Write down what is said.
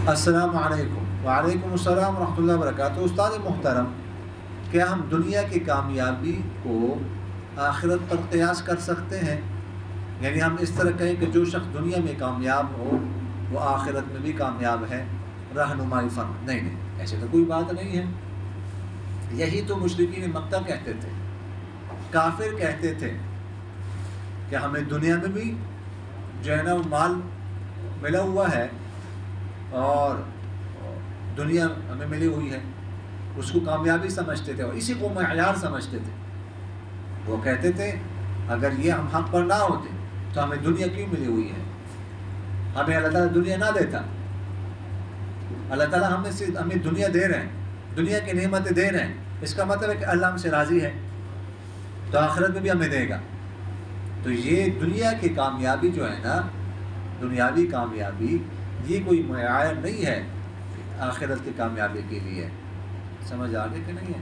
السلام علیکم۔ وعلیکم السلام ورحمۃ اللہ وبرکاتہ۔ استاد محترم، کیا ہم دنیا کی کامیابی کو آخرت پر قیاس کر سکتے ہیں؟ یعنی ہم اس طرح کہیں کہ جو شخص دنیا میں کامیاب ہو وہ آخرت میں بھی کامیاب ہے، رہنمائی فرما؟ نہیں، ایسے تو کوئی بات نہیں ہے۔ یہی تو مشرکین مکہ کہتے تھے، کافر کہتے تھے کہ ہمیں دنیا میں بھی جو ہے نا وہ مال ملا ہوا ہے اور دنیا ہمیں ملی ہوئی ہے، اس کو کامیابی سمجھتے تھے اور اسی کو معیار سمجھتے تھے۔ وہ کہتے تھے اگر یہ ہم حق پر نہ ہوتے تو ہمیں دنیا کیوں ملی ہوئی ہے؟ ہمیں اللہ تعالیٰ دنیا نہ دیتا۔ اللہ تعالیٰ ہمیں دنیا دے رہے ہیں، دنیا کی نعمتیں دے رہے ہیں، اس کا مطلب ہے کہ اللہ ہم سے راضی ہے، تو آخرت میں بھی ہمیں دے گا۔ تو یہ دنیا کی کامیابی جو ہے نا، دنیاوی کامیابی، یہ کوئی معیار نہیں ہے آخرت کی کامیابی کے لیے۔ سمجھ آ گئی کہ نہیں ہے؟